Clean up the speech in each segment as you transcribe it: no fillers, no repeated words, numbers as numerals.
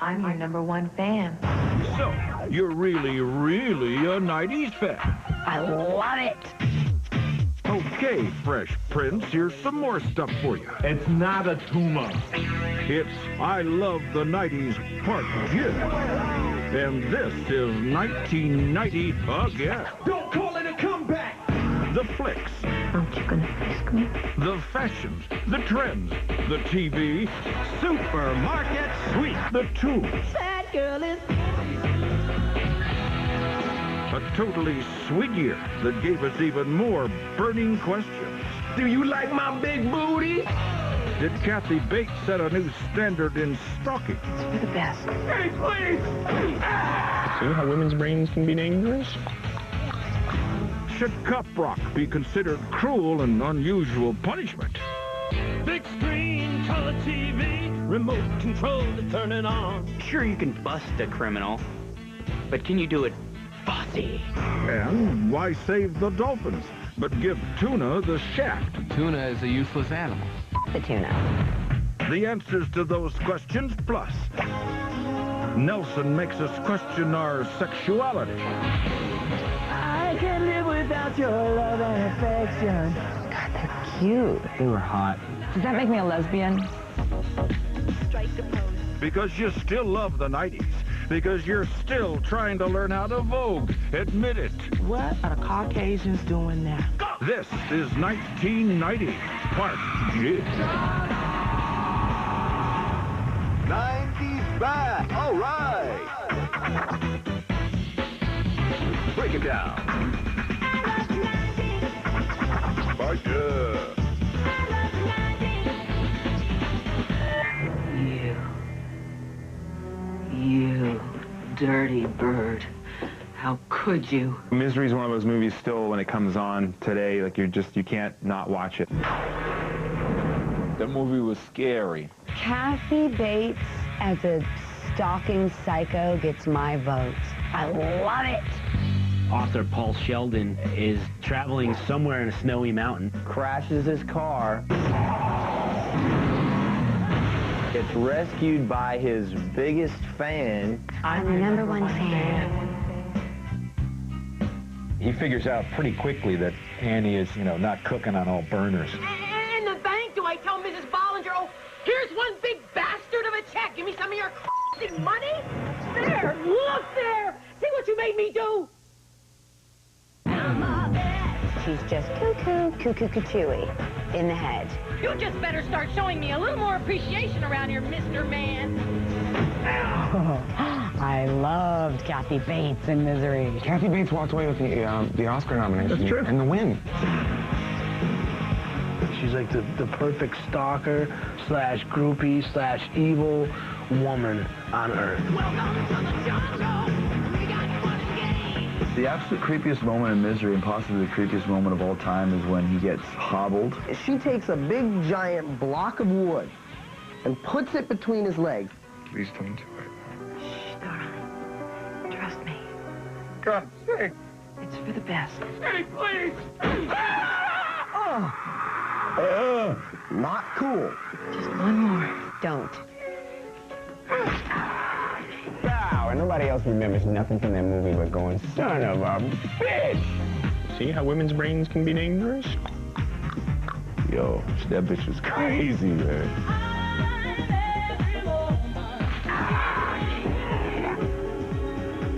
I'm your #1 fan. So, you're really, really a 90s fan. I love it. Okay, Fresh Prince, here's some more stuff for you. It's not a tumor. It's I Love the 90s Part G. And this is 1990 again. Don't call it a comeback! The flicks, Aren't you gonna frisk me? the fashions, the trends, the TV, supermarket sweep, the tunes. That girl is... A totally sweet year that gave us even more burning questions. Do you like my big booty? Did Kathy Bates set a new standard in stalking? It's for the best. Hey, please! See how women's brains can be dangerous? Should cop rock be considered cruel and unusual punishment? Big screen, color TV, remote control to turn it on. Sure, you can bust a criminal, but can you do it bossy? And why save the dolphins, but give tuna the shaft? Tuna is a useless animal. The tuna. The answers to those questions, plus Nelson makes us question our sexuality. I can't live without your love and affection. God, they're cute. They were hot. Does that make me a lesbian? Because you still love the 90s. Because you're still trying to learn how to Vogue. Admit it. What are Caucasians doing now? This is 1990 Part G. 90s back. All right. Break it down. Fire. You dirty bird. How could you? Misery is one of those movies still, when it comes on today, like you can't not watch it. That movie was scary. Kathy Bates as a stalking psycho gets my vote. I love it. Author Paul Sheldon is traveling somewhere in a snowy mountain. Crashes his car. Gets rescued by his biggest fan. I'm the #1 fan. He figures out pretty quickly that Annie is, not cooking on all burners. In the bank, do I tell Mrs. Bollinger, oh, here's one big bastard of a check. Give me some of your money? There, look there. See what you made me do? She's just cuckoo-cuckoo-cuckooey in the head. You just better start showing me a little more appreciation around here, Mr. Man. I loved Kathy Bates in Misery. Kathy Bates walked away with the Oscar nomination. That's true. And the win. She's like the perfect stalker slash groupie slash evil woman on earth. Welcome to the jungle. We got fun and games. The absolute creepiest moment in Misery, and possibly the creepiest moment of all time, is when he gets hobbled. She takes a big giant block of wood and puts it between his legs. Please don't do it. Shh, darling. Trust me. God's sake. It's for the best. Hey, please! Not cool. Just one more. Don't. Wow, and nobody else remembers nothing from that movie but going, son of a bitch! See how women's brains can be dangerous? Yo, that bitch was crazy, man.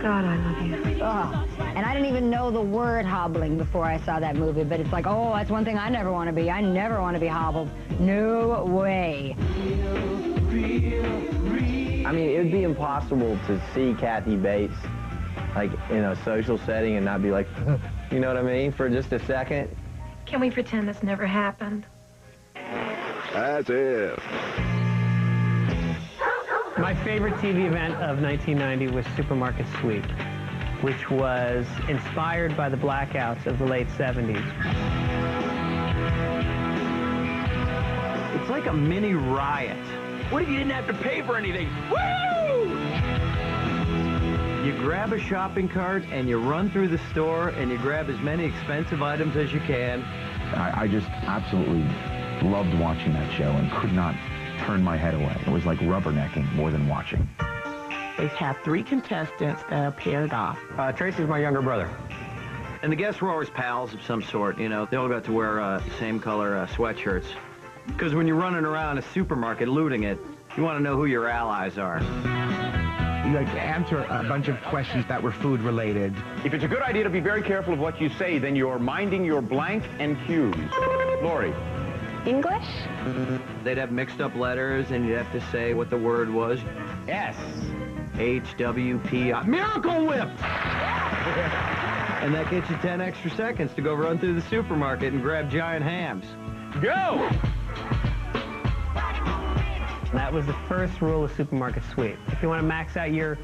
God, I love you. Oh, and I didn't even know the word hobbling before I saw that movie, but it's like, oh, that's one thing I never want to be. I never want to be hobbled. No way. I mean, it would be impossible to see Kathy Bates, like, in a social setting and not be like, you know what I mean, for just a second. Can we pretend this never happened? As if. My favorite TV event of 1990 was Supermarket Sweep, which was inspired by the blackouts of the late 70s. It's like a mini riot. What if you didn't have to pay for anything? Woo! You grab a shopping cart and you run through the store and you grab as many expensive items as you can. I just absolutely loved watching that show and could not turn my head away. It was like rubbernecking more than watching. They have 3 contestants that are paired off. Tracy's my younger brother. And the guests were always pals of some sort, you know. They all got to wear the same color sweatshirts. Because when you're running around a supermarket looting it, you want to know who your allies are. You like to answer a bunch of questions that were food related. If it's a good idea to be very careful of what you say, then you're minding your blank and cues. Lori. English? They'd have mixed up letters, and you'd have to say what the word was. S. H-W-P. Miracle Whip! And that gets you 10 extra seconds to go run through the supermarket and grab giant hams. Go! That was the first rule of Supermarket Sweep. If you want to max out your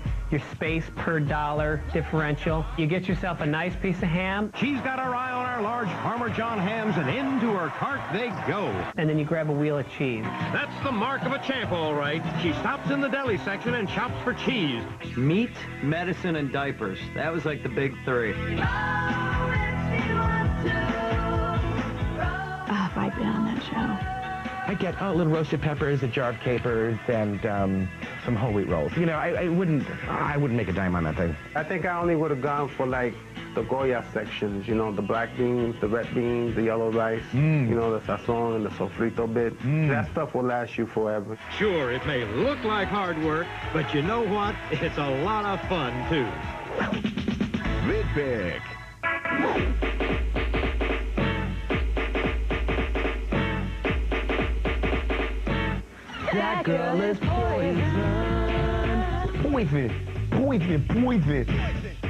space per dollar differential, you get yourself a nice piece of ham. She's got her eye on our large Farmer John hams, and into her cart they go. And then you grab a wheel of cheese. That's the mark of a champ, all right. She stops in the deli section and shops for cheese. Meat, medicine, and diapers. That was like the big 3. Oh, if I'd been on that show. I get little roasted peppers, a jar of capers, and some whole wheat rolls. You know, I wouldn't make a dime on that thing. I think I only would have gone for like the Goya sections, you know, the black beans, the red beans, the yellow rice, you know, the sazon and the sofrito bit. That stuff will last you forever. Sure, it may look like hard work, but you know what? It's a lot of fun, too. Vidpick. That girl is poison. Poison.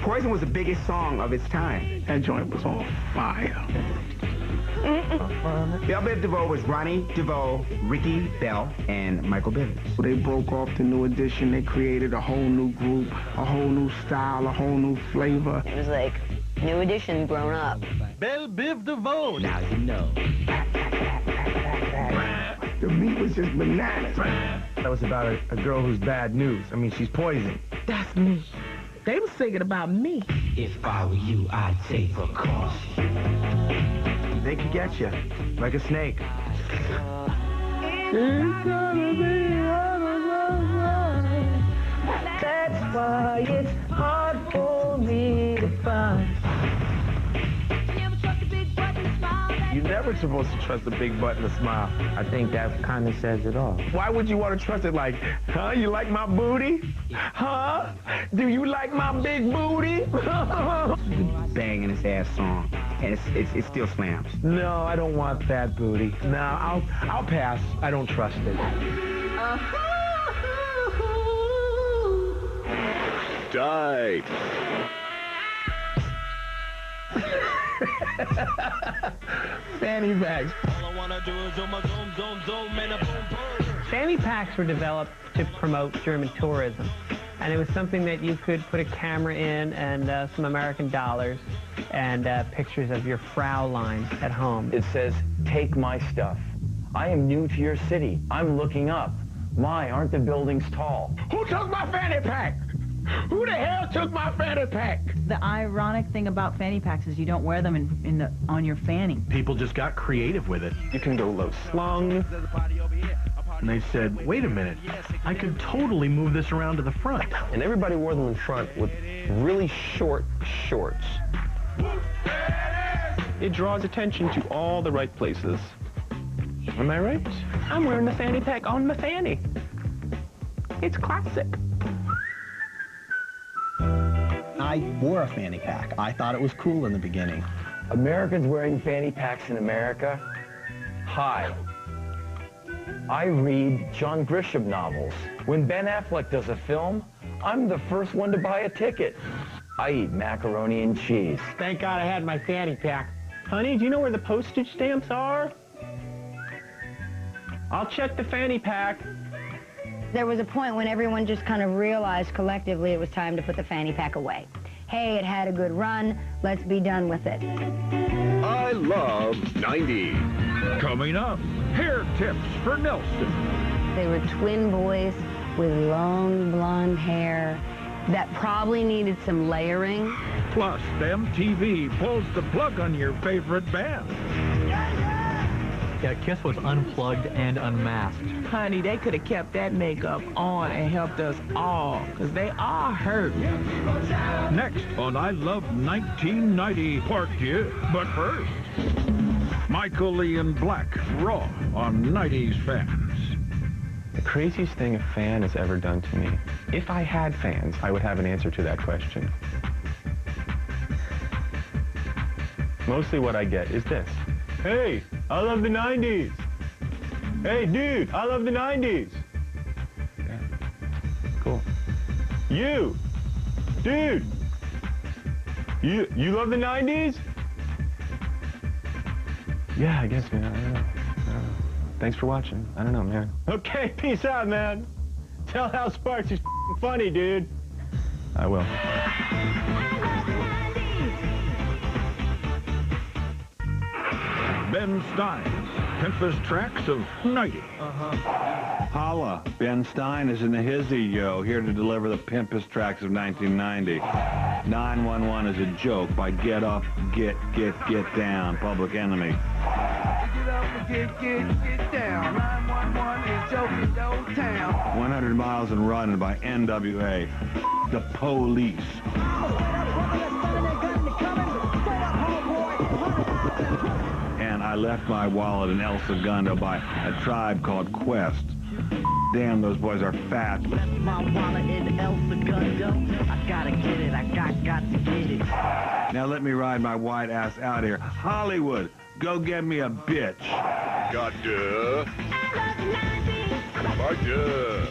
Poison was the biggest song of its time. That joint was on fire. Belle Biv DeVoe was Ronnie DeVoe, Ricky Bell, and Michael Bivins. They broke off the New Edition. They created a whole new group, a whole new style, a whole new flavor. It was like New Edition grown up. Belle Biv DeVoe. Now you know. The meat was just bananas. That was about a girl who's bad news. I mean, she's poison. That's me. They was thinking about me. If I were you, I'd take precaution. They could get you, like a snake. That's why it's hard for me to find. You're never supposed to trust a big butt and a smile. I think that kind of says it all. Why would you want to trust it like, huh, you like my booty? Huh? Do you like my big booty? Banging his ass song, and it still slams. No, I don't want that booty. No, I'll pass. I don't trust it. Tight. Fanny bags. Fanny packs were developed to promote German tourism. And it was something that you could put a camera in and some American dollars and pictures of your Fraulein at home. It says, take my stuff. I am new to your city. I'm looking up. My, aren't the buildings tall? Who took my fanny pack? Who the hell took my fanny pack? The ironic thing about fanny packs is you don't wear them on your fanny. People just got creative with it. You can go low slung. And they said, wait a minute, I could totally move this around to the front. And everybody wore them in front with really short shorts. It draws attention to all the right places. Am I right? I'm wearing the fanny pack on my fanny. It's classic. I wore a fanny pack. I thought it was cool in the beginning. Americans wearing fanny packs in America? Hi. I read John Grisham novels. When Ben Affleck does a film, I'm the first one to buy a ticket. I eat macaroni and cheese. Thank God I had my fanny pack. Honey, do you know where the postage stamps are? I'll check the fanny pack. There was a point when everyone just kind of realized collectively it was time to put the fanny pack away. Hey, it had a good run. Let's be done with it. I love 90. Coming up, hair tips for Nelson. They were twin boys with long blonde hair that probably needed some layering. Plus, MTV pulls the plug on your favorite band. Kiss was unplugged and unmasked. Honey, they could have kept that makeup on and helped us all, because they all hurt. Next on I Love 1990 Part 2. But first, Michael Ian Black, Raw on 90s Fans. The craziest thing a fan has ever done to me. If I had fans, I would have an answer to that question. Mostly what I get is this. Hey, I love the 90s. Hey, dude, I love the 90s. Yeah. Cool. You, dude, you love the 90s? Yeah, I guess, man. I don't know. Thanks for watching. I don't know, man. Okay, peace out, man. Tell Hal Sparks he's funny, dude. I will. Ben Stein's Pimpus Tracks of 90. Holla, Ben Stein is in the hizzy, yo, here to deliver the Pimpus Tracks of 1990. 911 is a joke by Get Up, Get Down, Public Enemy. Get up and get down. 911 is joking, no town. 100 Miles and Running by NWA. The Police. And I Left My Wallet in El Segundo by a tribe called Quest. Damn, those boys are fat. Left my wallet in El Segundo. I gotta get it, I got to get it. Now let me ride my white ass out here. Hollywood, go get me a bitch. Got Deux. By Deux.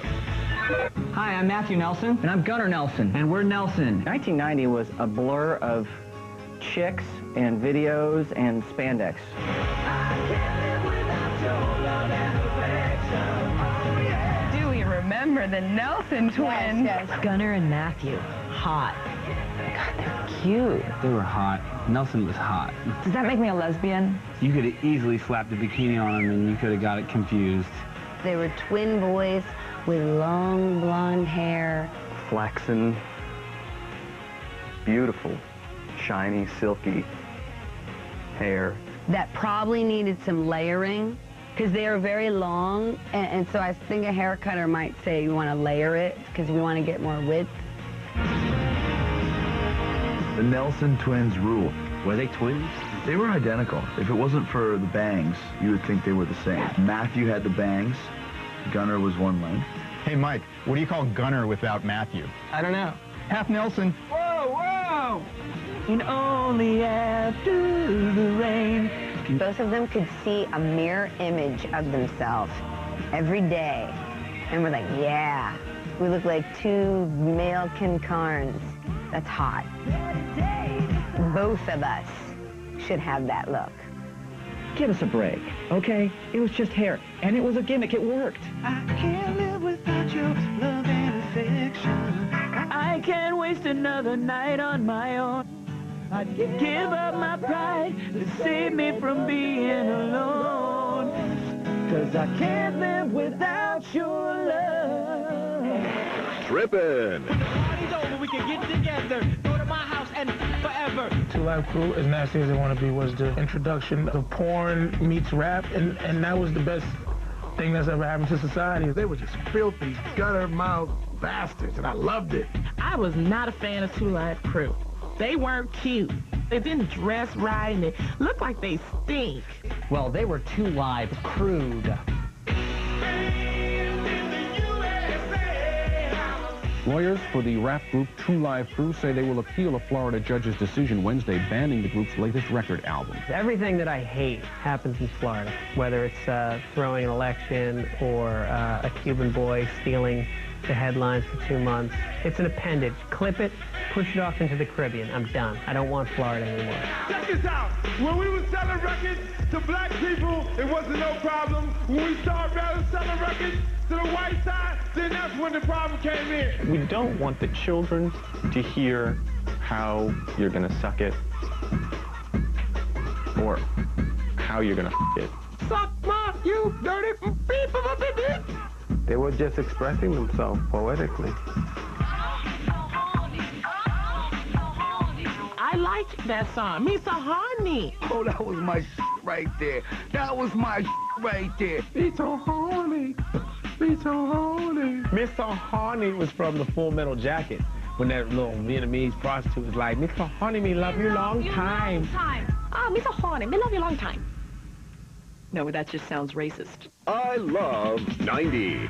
Hi, I'm Matthew Nelson. And I'm Gunnar Nelson. And we're Nelson. 1990 was a blur of chicks and videos and spandex. Do we remember the Nelson twins? Yes. Gunnar and Matthew. Hot. God, they're cute. They were hot. Nelson was hot. Does that make me a lesbian? You could have easily slapped a bikini on him and you could have got it confused. They were twin boys with long blonde hair. Flaxen, beautiful, shiny, silky hair. That probably needed some layering because they are very long. And so I think a hair cutter might say you want to layer it because we want to get more width. The Nelson twins rule. Were they twins? They were identical. If it wasn't for the bangs, you would think they were the same. Matthew had the bangs. Gunnar was one length. Hey, Mike, what do you call Gunnar without Matthew? I don't know. Half Nelson. Whoa, whoa! And only after the rain. Both of them could see a mirror image of themselves every day. And we're like, yeah, we look like two male Ken Carnes. That's hot. Both of us should have that look. Give us a break, okay? It was just hair, and it was a gimmick. It worked. I can't live without your love and affection. I can't waste another night on my own. I'd give up my pride to save me from being alone. 'Cause I can't live without your love. Trippin'. When the party's over, we can get together, go to my house, and forever. Two Live Crew, as nasty as they want to be, was the introduction of porn meets rap, and that was the best thing that's ever happened to society. They were just filthy, gutter-mouthed bastards, and I loved it. I was not a fan of Two Live Crew. They weren't cute. They didn't dress right, and they looked like they stink. Well, they were too live, crude. Lawyers for the rap group Two Live Crew say they will appeal a Florida judge's decision Wednesday banning the group's latest record album. Everything that I hate happens in Florida, whether it's throwing an election or a Cuban boy stealing the headlines for 2 months. It's an appendage. Clip it, push it off into the Caribbean. I'm done. I don't want Florida anymore. Check this out. When we were selling records to black people, it wasn't no problem. When we started selling records to the white side, then that's when the problem came in. We don't want the children to hear how you're gonna suck it or how you're gonna it. Suck my, you dirty beep. They were just expressing themselves poetically. I liked that song. Misa Honey. Oh, that was my right there. That was my right there. Be so horny. Be so horny. Miss So Horny was from the Full Metal Jacket. When that little Vietnamese prostitute was like, Miss So Horny, me love you long time. Ah, Miss So Horny, me love you long time. No, that just sounds racist. I love 90.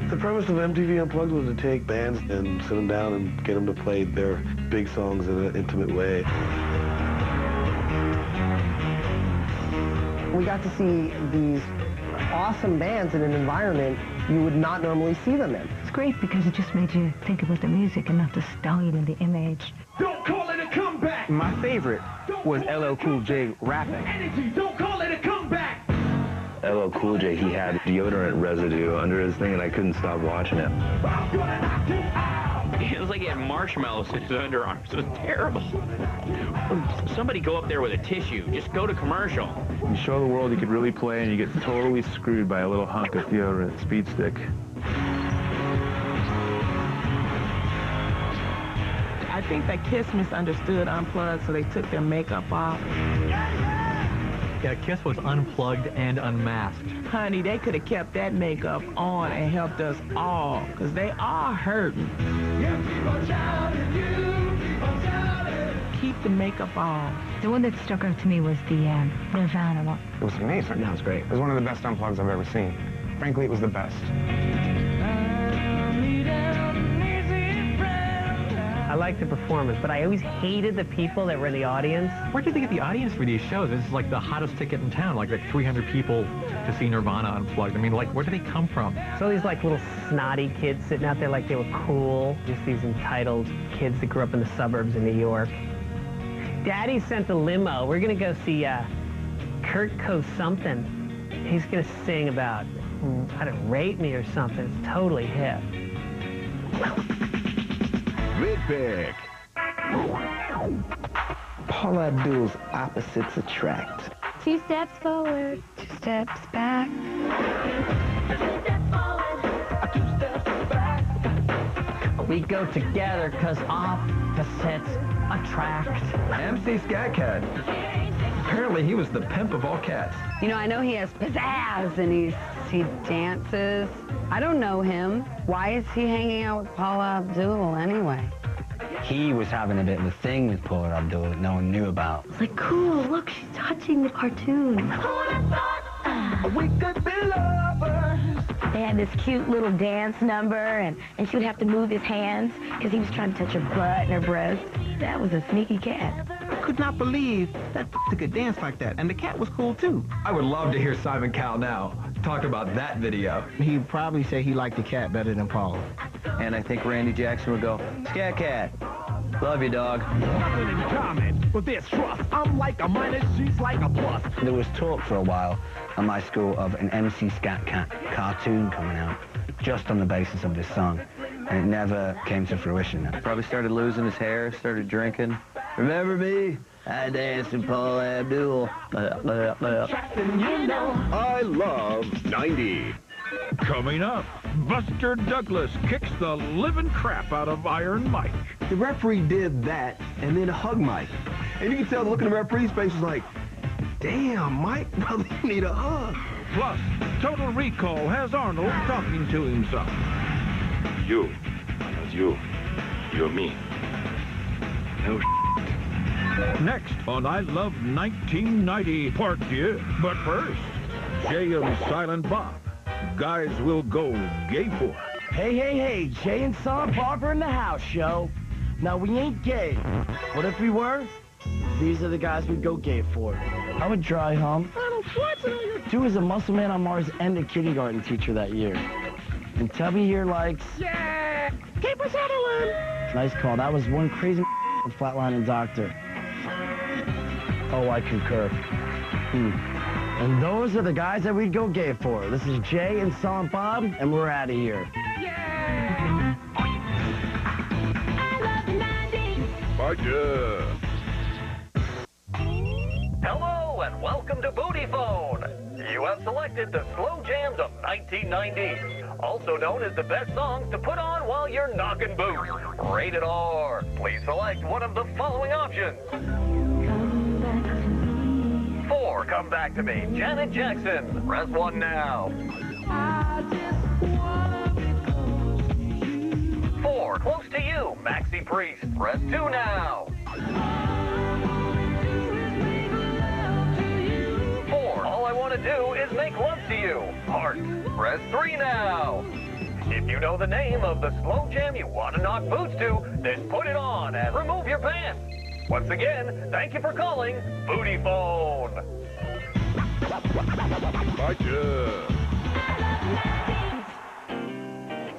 The premise of MTV Unplugged was to take bands and sit them down and get them to play their big songs in an intimate way. We got to see these awesome bands in an environment you would not normally see them in. It's great because it just made you think about the music and not the stallion and the image. Don't call it a comeback. My favorite was LL Cool J rapping. Energy, don't call it a comeback. LL Cool J, he had deodorant residue under his thing, and I couldn't stop watching it. It was like he had marshmallows in his underarms. It was terrible. Somebody go up there with a tissue. Just go to commercial. You show the world you could really play, and you get totally screwed by a little hunk of deodorant speed stick. I think that Kiss misunderstood Unplugged, so they took their makeup off. Yeah, Kiss was unplugged and unmasked. Honey, they could have kept that makeup on and helped us all, because they are hurting. Keep the makeup on. The one that stuck out to me was the Nirvana one. It was amazing. That was great. It was one of the best Unpluggeds I've ever seen. Frankly, it was the best. I like the performance, but I always hated the people that were in the audience. Where did they get the audience for these shows? This is like the hottest ticket in town, like 300 people to see Nirvana Unplugged. I mean, like, where do they come from? So these like little snotty kids sitting out there like they were cool. Just these entitled kids that grew up in the suburbs of New York. Daddy sent the limo. We're gonna go see Kurt something. He's gonna sing about how to rape me or something. It's totally hip. Vidpick. Paula Abdul's Opposites Attract. 2 steps forward, 2 steps back. 2 steps forward, 2 steps back. We go together because opposites attract. MC Scat Cat. Apparently he was the pimp of all cats. You know, I know he has pizzazz and he dances. I don't know him. Why is he hanging out with Paula Abdul anyway? He was having a bit of a thing with Paula Abdul that no one knew about. It's like, cool, look, she's touching the cartoon. We could be lovers. They had this cute little dance number, and she would have to move his hands because he was trying to touch her butt and her breast. That was a sneaky cat. I could not believe that could dance like that, and the cat was cool too. I would love to hear Simon Cowell now talk about that video. He'd probably say he liked the cat better than Paula. And I think Randy Jackson would go, Scat Cat, love you, dog. Nothing in common with this trust. I'm like a minus, she's like a plus. There was talk for a while at my school of an MC Scat Cat cartoon coming out just on the basis of this song. And it never came to fruition. Probably started losing his hair, started drinking. Remember me? I danced with Paula Abdul. I love 90. Coming up, Buster Douglas kicks the living crap out of Iron Mike. The referee did that and then hugged Mike. And you can tell the look in the referee's face was like, damn, Mike, brother, you need a hug. Plus, Total Recall has Arnold talking to himself. You. That's you. You're me. No Next on I Love 1990 Part 2. But first, Jay and Silent Bob. Guys will go gay for. Hey, Jay and Silent Bob are in the house, yo. Now, we ain't gay. But if we were, these are the guys we'd go gay for. I would dry hump. Arnold Schwarzenegger. Two was a muscle man on Mars and a kindergarten teacher that year. And Tubby here likes... Yeah! Keep us Sutherland! Nice call. That was one crazy flatlining doctor. Oh, I concur. And those are the guys that we'd go gay for. This is Jay and Silent Bob, and we're out of here. Yeah! I love the 90s. Roger. Hello and welcome to Booty Phone. You have selected the slow jams of 1990. also known as the best songs to put on while you're knocking boots. Rated R. Please select one of the following options. 4, Come Back to Me, Janet Jackson. Press 1 now. 4, Close to You, Maxi Priest. Press 2 now. 4, All I Want to Do Is Make Love to You, Heart. Press 3 now. If you know the name of the slow jam you want to knock boots to, then put it on and remove your pants. Once again, thank you for calling Booty Phone. Gotcha.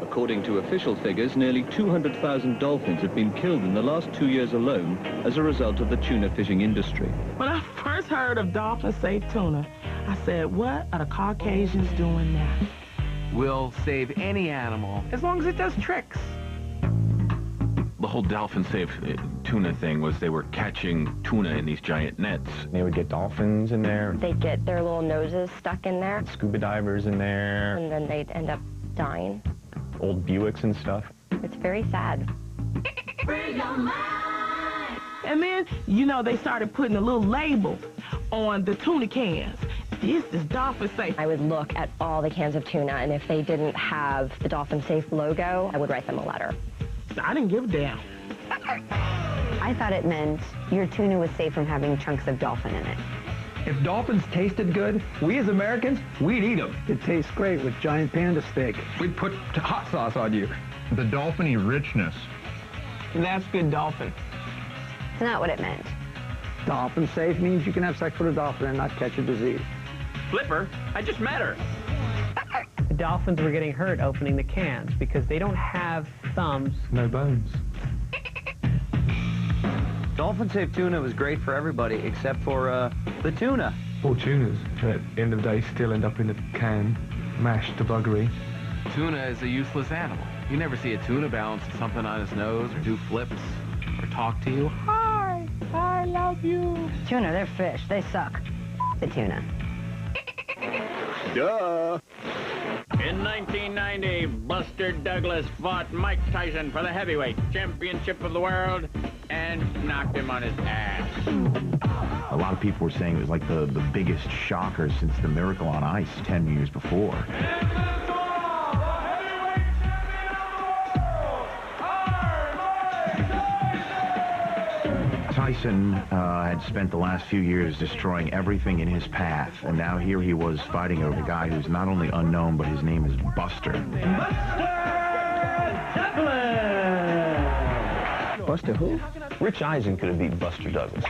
According to official figures, nearly 200,000 dolphins have been killed in the last 2 years alone as a result of the tuna fishing industry. When I first heard of dolphins save tuna, I said, what are the Caucasians doing now? We'll save any animal as long as it does tricks. The whole dolphin save tuna thing was they were catching tuna in these giant nets. They would get dolphins in there, They'd get their little noses stuck in there, scuba divers in there, and then they'd end up dying. old Buicks and stuff. It's very sad. And then, you know, they started putting a little label on the tuna cans. This is dolphin safe. I would look at all the cans of tuna, and if they didn't have the dolphin safe logo, I would write them a letter. I didn't give a damn. I thought it meant your tuna was safe from having chunks of dolphin in it. If dolphins tasted good, we as Americans, we'd eat them. It tastes great with giant panda steak. We'd put hot sauce on you. The dolphiny richness. That's good dolphin. It's not what it meant. Dolphin safe means you can have sex with a dolphin and not catch a disease. Flipper, I just met her. The dolphins were getting hurt opening the cans because they don't have thumbs. No bones. Dolphin-safe tuna was great for everybody except for the tuna. All tunas, at the end of the day, still end up in a can, mashed to buggery. Tuna is a useless animal. You never see a tuna balance something on his nose or do flips or talk to you. Hi, I love you. Tuna, they're fish. They suck. The tuna. Duh. In 1990, Buster Douglas fought Mike Tyson for the heavyweight championship of the world and knocked him on his ass. A lot of people were saying it was like the biggest shocker since the Miracle on Ice 10 years before. Tyson had spent the last few years destroying everything in his path, and now here he was fighting over a guy who's not only unknown, but his name is Buster. Buster who? Rich Eisen could have beat Buster Douglas.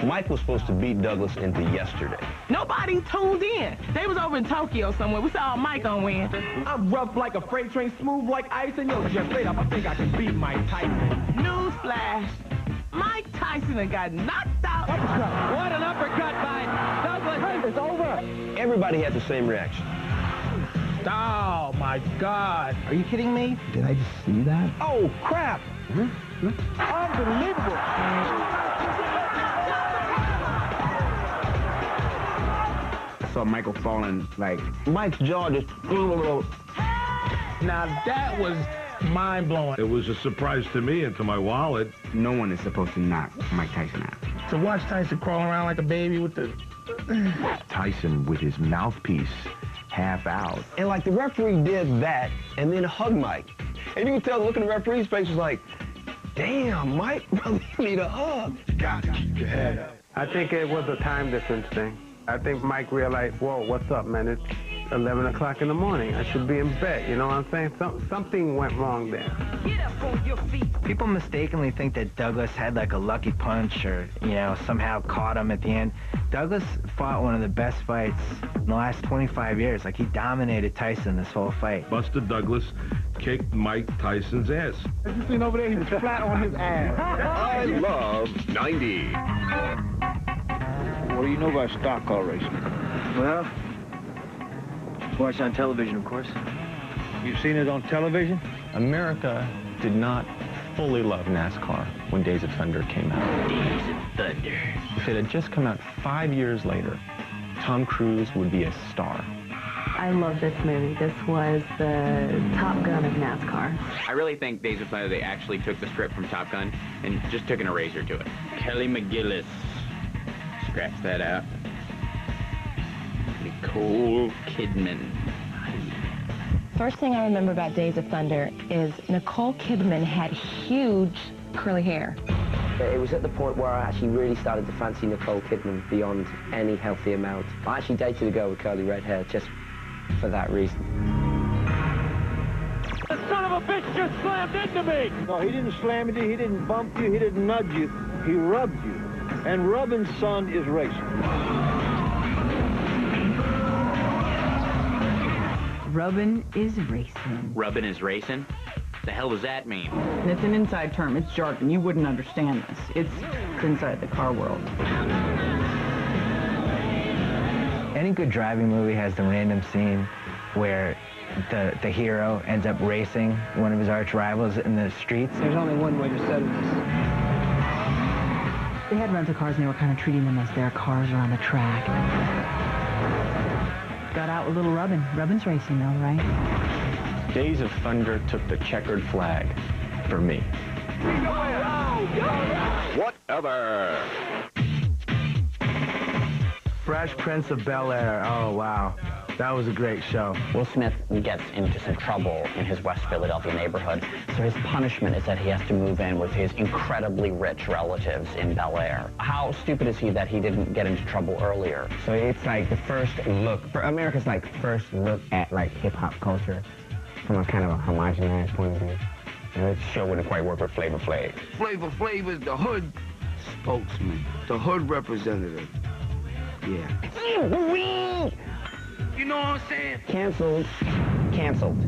Mike was supposed to beat Douglas into yesterday. Nobody tuned in. They was over in Tokyo somewhere. We saw Mike on win. I'm rough like a freight train, smooth like ice, and yo, just straight up, I think I can beat Mike Tyson. Newsflash. Mike Tyson had got knocked out. What an uppercut by Douglas. It's over. Everybody had the same reaction. Oh, my God. Are you kidding me? Did I just see that? Oh, crap. Unbelievable. I saw Michael falling, like, Mike's jaw just... Now, that was mind-blowing. It was a surprise to me and to my wallet. No one is supposed to knock Mike Tyson out. To watch Tyson crawling around like a baby with the... Tyson with his mouthpiece half out. And like the referee did that and then hugged Mike. And you can tell the look in the referee's face was like, damn, Mike really need a hug. Gotta keep your head up. I think it was a time difference thing. I think Mike realized, whoa, what's up, man? It's 11 o'clock in the morning. I should be in bed. You know what I'm saying? Something went wrong there. People mistakenly think that Douglas had like a lucky punch or, you know, somehow caught him at the end. Douglas fought one of the best fights in the last 25 years. Like, he dominated Tyson this whole fight. Buster Douglas kicked Mike Tyson's ass. As you seen over there, he was flat on his ass. I love 90. What do you know about stock car racing? Well, watch on television, of course. You've seen it on television? America did not fully love NASCAR when Days of Thunder came out. Days of Thunder. If it had just come out 5 years later, Tom Cruise would be a star. I love this movie. This was the Top Gun of NASCAR. I really think Days of Thunder, they actually took the script from Top Gun and just took an eraser to it. Kelly McGillis. Scratch that out. Nicole Kidman. First thing I remember about Days of Thunder is Nicole Kidman had huge curly hair. It was at the point where I actually really started to fancy Nicole Kidman beyond any healthy amount. I actually dated a girl with curly red hair just for that reason. The son of a bitch just slammed into me! No, he didn't slam into you, he didn't bump you, he didn't nudge you, he rubbed you. And rubbing, son, is racing. Rubbin' is racing. Rubbin' is racing? The hell does that mean? It's an inside term. It's jargon. You wouldn't understand this. It's inside the car world. Any good driving movie has the random scene where the hero ends up racing one of his arch rivals in the streets. There's only one way to settle this. They had rental cars and they were kind of treating them as their cars around the track. Got out with little Rubbin'. Rubbin's racing though, right? Days of Thunder took the checkered flag for me. Whatever. Fresh Prince of Bel-Air. Oh, wow. That was a great show. Will Smith gets into some trouble in his West Philadelphia neighborhood, so his punishment is that he has to move in with his incredibly rich relatives in Bel-Air. How stupid is he that he didn't get into trouble earlier? So it's like the first look, for America's like first look at like hip-hop culture from a kind of a homogenized point of view. And this show wouldn't quite work with Flavor Flav. Flavor Flav is the hood spokesman, the hood representative. Yeah. You know what I'm saying? Canceled. Canceled.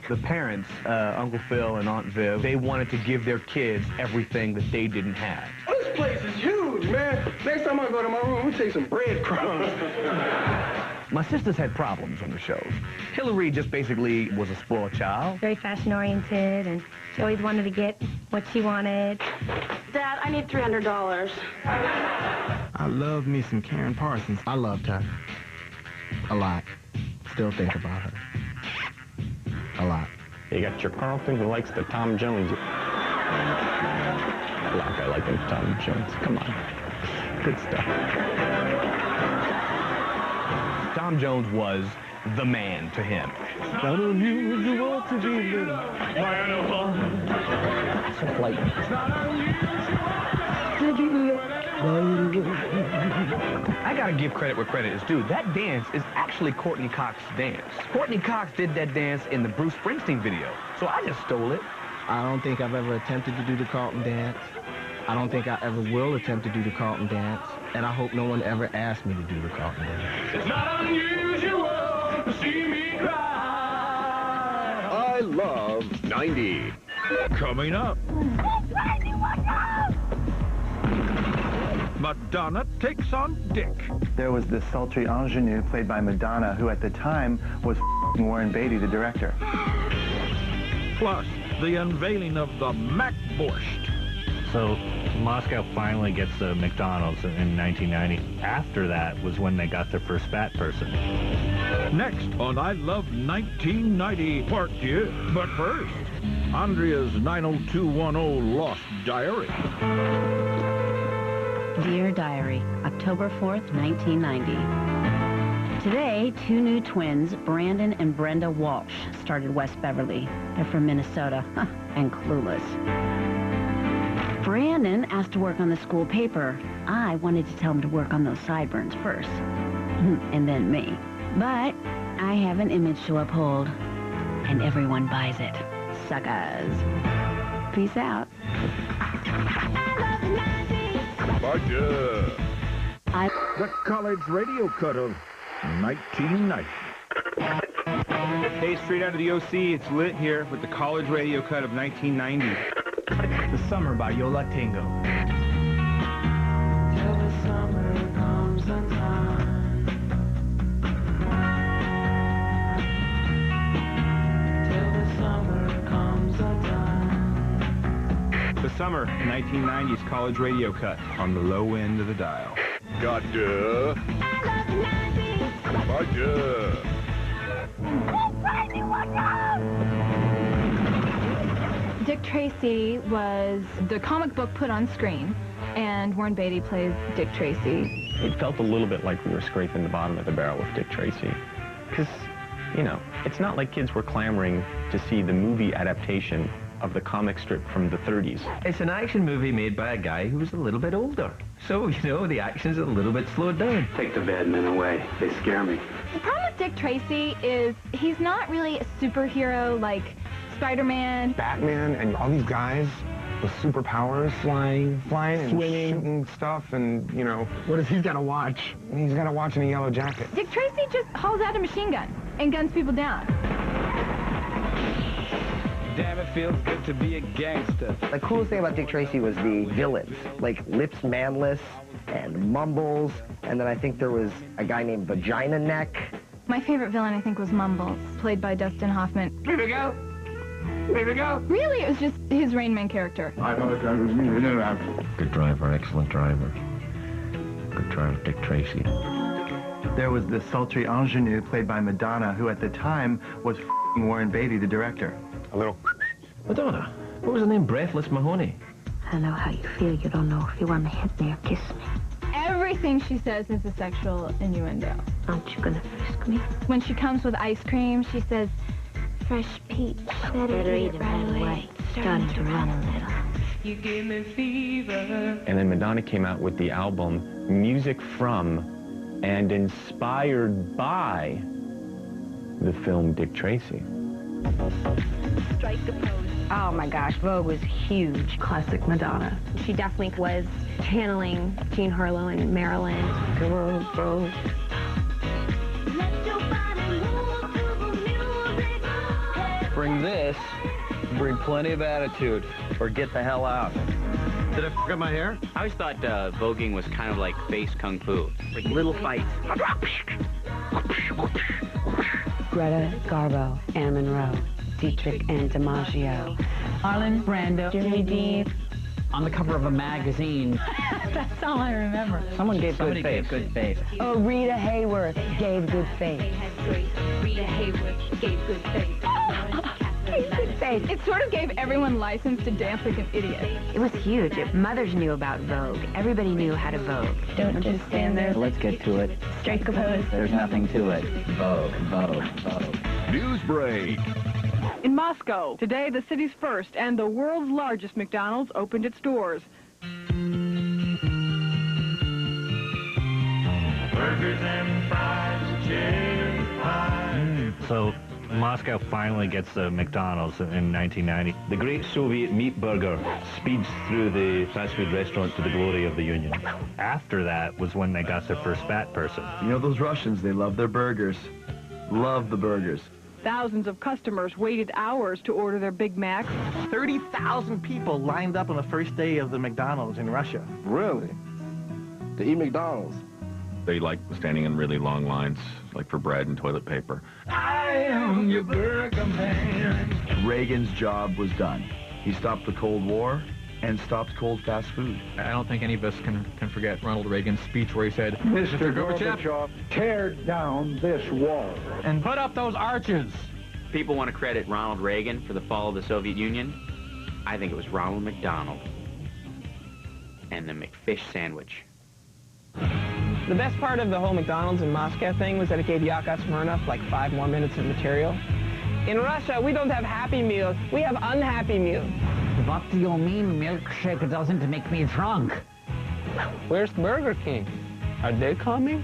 The parents, Uncle Phil and Aunt Viv, they wanted to give their kids everything that they didn't have. This place is huge, man. Next time I go to my room, we take some breadcrumbs. My sisters had problems on the shows. Hillary just basically was a spoiled child. Very fashion-oriented, and she always wanted to get what she wanted. Dad, I need $300. I love me some Karen Parsons. I loved her. A lot. Still think about her. A lot. You got your Carlton who likes the Tom Jones. I like the Tom Jones. Come on. Good stuff. Tom Jones was the man to him. It's not unusual to be little. So like, I gotta give credit where credit is due. That dance is actually Courtney Cox's dance. Courtney Cox did that dance in the Bruce Springsteen video, so I just stole it. I don't think I've ever attempted to do the Carlton dance. I don't think I ever will attempt to do the Carlton dance. And I hope no one ever asks me to do the Carlton dance. It's not unusual to see me cry. I love 90. Coming up. Madonna takes on Dick. There was this sultry ingenue played by Madonna, who at the time was Warren Beatty, the director. Plus, the unveiling of the Mac Borscht. So Moscow finally gets the McDonald's in 1990. After that was when they got their first fat person. Next on I Love 1990 Part 2. But first, Andrea's 90210 Lost Diary. Dear Diary, October 4th, 1990. Today, two new twins, Brandon and Brenda Walsh, started West Beverly. They're from Minnesota, and clueless. Brandon asked to work on the school paper. I wanted to tell him to work on those sideburns first, and then me. But I have an image to uphold, and everyone buys it. Suckers. Peace out. The college radio cut of 1990. Hey, straight out of the OC, it's lit here with the college radio cut of 1990. The Summer by Yola Tango. Till the summer comes undone. Till the summer comes undone. The Summer 1990s college radio cut on the low end of the dial. Gotcha. I love the 90s. Roger. Dick Tracy was the comic book put on screen, and Warren Beatty plays Dick Tracy. It felt a little bit like we were scraping the bottom of the barrel with Dick Tracy. Because, you know, it's not like kids were clamoring to see the movie adaptation of the comic strip from the 30s. It's an action movie made by a guy who was a little bit older. So, you know, the action's a little bit slowed down. Take the bad men away. They scare me. The problem with Dick Tracy is he's not really a superhero like Spider-Man. Batman and all these guys with superpowers. Flying and swimming. shooting stuff and, you know. What does he got to watch? He's got to watch in a yellow jacket. Dick Tracy just hauls out a machine gun and guns people down. Damn, it feels good to be a gangster. The coolest thing about Dick Tracy was the villains, like Lips Manless and Mumbles, and then I think there was a guy named Vagina Neck. My favorite villain, I think, was Mumbles, played by Dustin Hoffman. Here we go. Here we go. Really, it was just his Rain Man character. Good driver, excellent driver. Good driver, Dick Tracy. There was the sultry ingenue played by Madonna, who at the time was Warren Beatty, the director. A little. Madonna, what was the name? Breathless Mahoney. I know how you feel. You don't know if you want to hit me or kiss me. Everything she says is a sexual innuendo. Aren't you gonna frisk me? When she comes with ice cream, she says, fresh peach. Better eat it right away. Starting to run a little. You give me fever. And then Madonna came out with the album Music From and Inspired by the film Dick Tracy. Strike a pose. Oh my gosh, Vogue was huge. Classic Madonna. She definitely was channeling Jean Harlow and Marilyn. Come on, Vogue. Bring this, bring plenty of attitude, or get the hell out. Did I f*** up my hair? I always thought voguing was kind of like face kung fu. Like little fights. Greta Garbo, Anna Monroe, Dietrich and DiMaggio. Marlon Brando, Jimmy Dean. On the cover of a magazine. That's all I remember. Somebody gave good face. Oh, Rita Hayworth gave good face. Rita Hayworth gave good face. Gave good face. it sort of gave everyone license to dance like an idiot. It was huge. Mothers knew about Vogue. Everybody knew how to Vogue. Don't just stand there. Let's get to it. Strike a pose. There's nothing to it. Vogue, Vogue, Vogue. News break. In Moscow, today the city's first and the world's largest McDonald's opened its doors. Burgers and fries, cherry pie. So Moscow finally gets a McDonald's in 1990. The great Soviet meat burger speeds through the fast food restaurant to the glory of the Union. After that was when they got their first fat person. You know those Russians, they love their burgers. Love the burgers. Thousands of customers waited hours to order their Big Macs. 30,000 people lined up on the first day of the McDonald's in Russia. Really? To eat McDonald's? They like standing in really long lines, like for bread and toilet paper. I am your burger man. Reagan's job was done. He stopped the Cold War and stopped cold fast food. I don't think any of us can forget Ronald Reagan's speech where he said, Mr. Gorbachev, tear down this wall. and put up those arches. People want to credit Ronald Reagan for the fall of the Soviet Union. I think it was Ronald McDonald and the McFish sandwich. The best part of the whole McDonald's in Moscow thing was that it gave Yakov Smirnoff like 5 more minutes of material. In Russia, we don't have Happy Meals, we have unhappy meals. What do you mean milkshake doesn't make me drunk? Where's Burger King? Are they coming?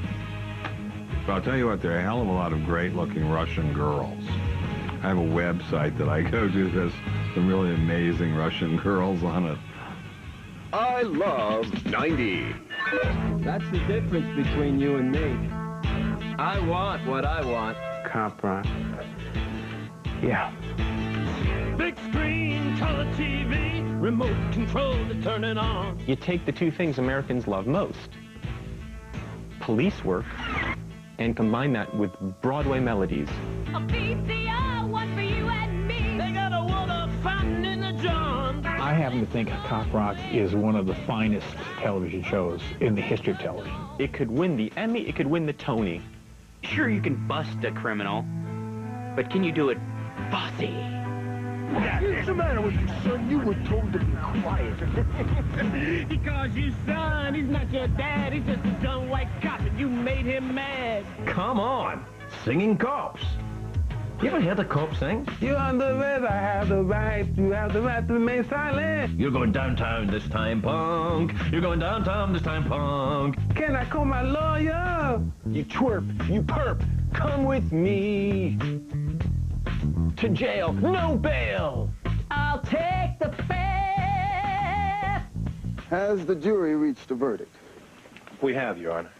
But I'll tell you what, there are a hell of a lot of great-looking Russian girls. I have a website that I go to that's some really amazing Russian girls on it. I love 90. That's the difference between you and me. I want what I want. Cop rock. Yeah. Big screen, color TV, remote control to turn it on. You take the two things Americans love most, police work, and combine that with Broadway melodies. A VCR, one for you and me. They got a water fountain in the John. I happen to think Cop Rock is one of the finest television shows in the history of television. It could win the Emmy, it could win the Tony. Sure, you can bust a criminal, but can you do it bossy? What's the matter with you, son? You were told to be quiet. He calls you son. He's not your dad. He's just a dumb white cop, and you made him mad. Come on, singing cops. You ever heard a cop sing? You on the red, I have the right. You have the right to remain silent. You're going downtown this time, punk. You're going downtown this time, punk. Can I call my lawyer? You twerp, you perp, come with me. To jail, no bail. I'll take the fare. Has the jury reached a verdict? We have, Your Honor.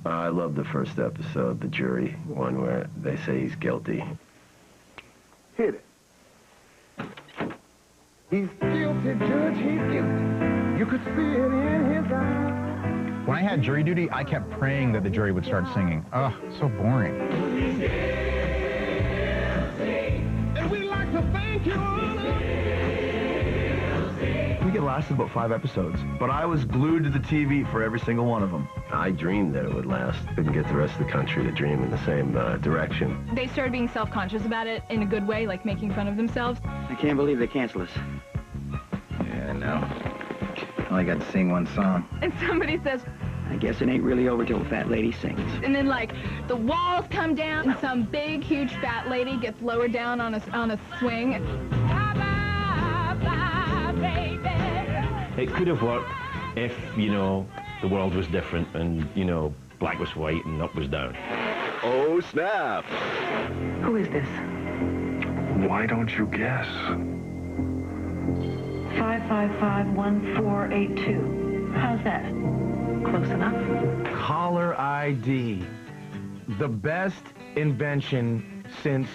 I love the first episode, the jury one where they say he's guilty. Hit it. He's guilty, Judge, he's guilty. You could see it in his eyes. When I had jury duty, I kept praying that the jury would start singing. Ugh, so boring. And we'd like to thank you, I think it lasted about 5 episodes, but I was glued to the TV for every single one of them. I dreamed that it would last. Couldn't get the rest of the country to dream in the same direction. They started being self-conscious about it in a good way, like making fun of themselves. I can't believe they cancel us. Yeah, no. I got to sing one song. And somebody says, I guess it ain't really over till the fat lady sings. and then like the walls come down and some big, huge fat lady gets lowered down on a swing. It could have worked if, you know, the world was different and, you know, black was white and up was down. Oh, snap. Who is this? Why don't you guess? 555-1482. How's that? Close enough? Caller ID. The best invention since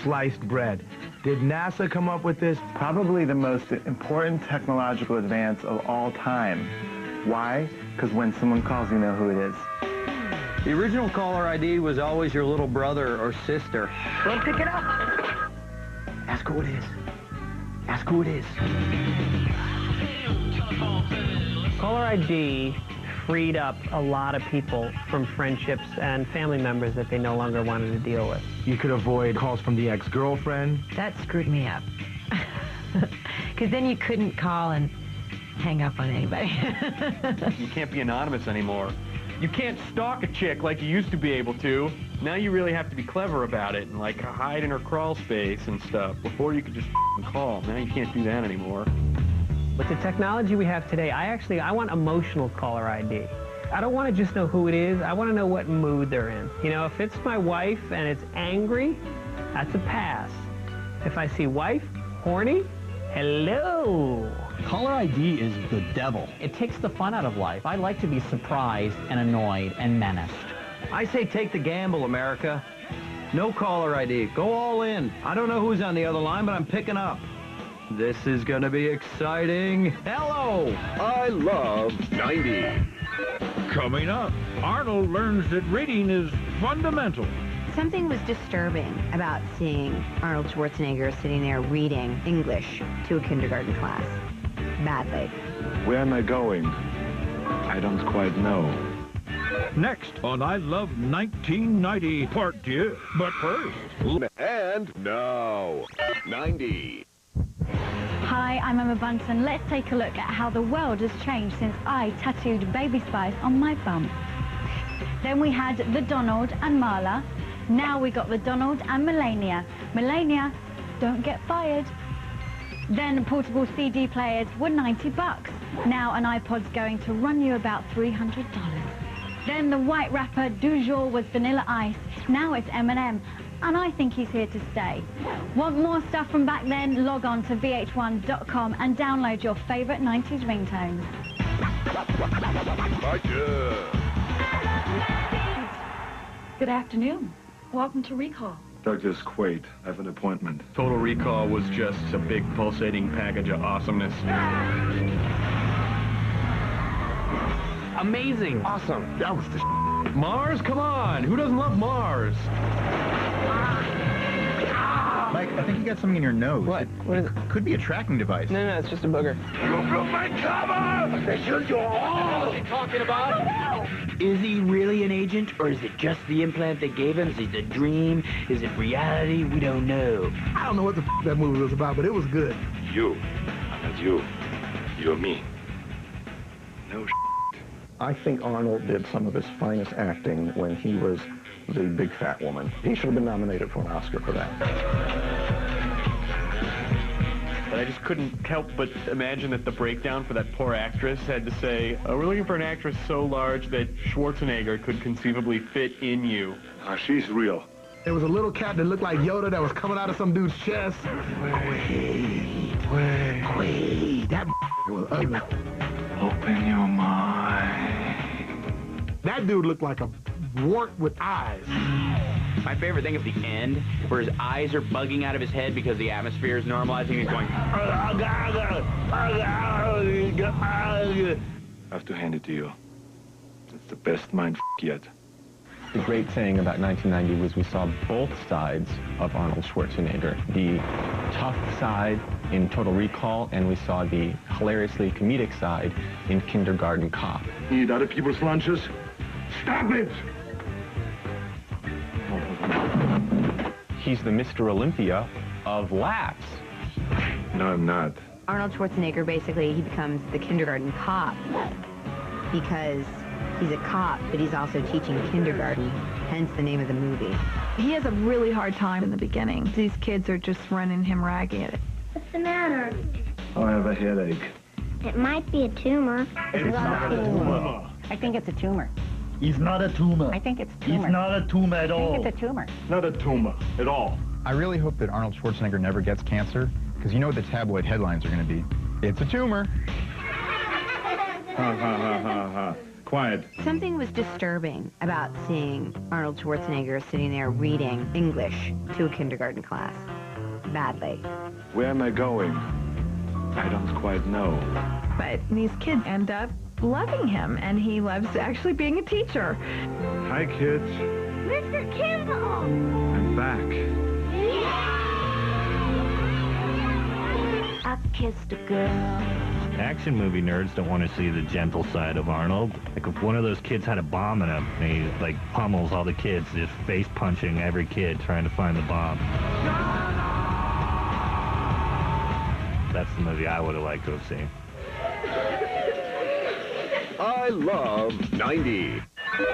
sliced bread. Did NASA come up with this? Probably the most important technological advance of all time. Why? Because when someone calls, you know who it is. The original caller ID was always your little brother or sister. Well, pick it up. Ask who it is. Ask who it is. Caller ID freed up a lot of people from friendships and family members that they no longer wanted to deal with. You could avoid calls from the ex-girlfriend. That screwed me up. Because then you couldn't call and hang up on anybody. You can't be anonymous anymore. You can't stalk a chick like you used to be able to. Now you really have to be clever about it and like hide in her crawl space and stuff. Before you could just call. Now you can't do that anymore. With the technology we have today, I want emotional caller ID. I don't want to just know who it is. I want to know what mood they're in. You know, if it's my wife and it's angry, that's a pass. If I see wife, horny, hello. Caller ID is the devil. It takes the fun out of life. I like to be surprised and annoyed and menaced. I say take the gamble, America. No caller ID. Go all in. I don't know who's on the other line, but I'm picking up. This is going to be exciting. Hello! I love 90. Coming up, Arnold learns that reading is fundamental. Something was disturbing about seeing Arnold Schwarzenegger sitting there reading English to a kindergarten class. Badly. Where am I going? I don't quite know. Next on I Love 1990 Part 2. But first... And now, 90. Hi, I'm Emma Bunton. Let's take a look at how the world has changed since I tattooed Baby Spice on my bum. Then we had the Donald and Marla. Now we got the Donald and Melania. Melania, don't get fired. Then portable CD players were $90. Now an iPod's going to run you about $300. Then the white rapper du jour was Vanilla Ice. Now it's Eminem. And I think he's here to stay. Want more stuff from back then? Log on to vh1.com and download your favorite 90s ringtones. Good afternoon. Welcome to Recall. Douglas Quaid, I have an appointment. Total Recall was just a big pulsating package of awesomeness. Amazing. Awesome. That was the Mars? Come on. Who doesn't love Mars? Mike, I think you got something in your nose. What? What is it? Could be a tracking device. No, it's just a booger. You broke my cover! They shoot you all! What's he talking about? Is he really an agent, or is it just the implant they gave him? Is it a dream? Is it reality? We don't know. I don't know what the f that movie was about, but it was good. You. That's you. You and me. No I think Arnold did some of his finest acting when he was the big fat woman. He should have been nominated for an Oscar for that. But I just couldn't help but imagine that the breakdown for that poor actress had to say, we're looking for an actress so large that Schwarzenegger could conceivably fit in you. She's real. There was a little cat that looked like Yoda that was coming out of some dude's chest. Wait. That was ugly. Open your mind. That dude looked like a wart with eyes. My favorite thing is the end, where his eyes are bugging out of his head because the atmosphere is normalizing. He's going... I have to hand it to you. It's the best mind yet. The great thing about 1990 was we saw both sides of Arnold Schwarzenegger. The tough side in Total Recall, and we saw the hilariously comedic side in Kindergarten Cop. Eat other people's lunches? Stop it! He's the Mr. Olympia of laughs. No, I'm not. Arnold Schwarzenegger, basically, he becomes the kindergarten cop because he's a cop, but he's also teaching kindergarten, hence the name of the movie. He has a really hard time in the beginning. These kids are just running him ragged. What's the matter? I have a headache. It might be a tumor. It's not a tumor. I think it's a tumor. He's not a tumor. I think it's a tumor. He's not a tumor at all. I think it's a tumor. Not a tumor at all. I really hope that Arnold Schwarzenegger never gets cancer, because you know what the tabloid headlines are going to be. It's a tumor. Ha, ha, ha, ha, ha. Quiet. Something was disturbing about seeing Arnold Schwarzenegger sitting there reading English to a kindergarten class. Badly. Where am I going? I don't quite know. But these kids end up loving him, and he loves actually being a teacher. Hi, kids. Mr. Kimball! I'm back. I kissed a girl. Action movie nerds don't want to see the gentle side of Arnold. Like if one of those kids had a bomb in him, and he like pummels all the kids, just face punching every kid trying to find the bomb. That's the movie I would have liked to have seen. I love 90.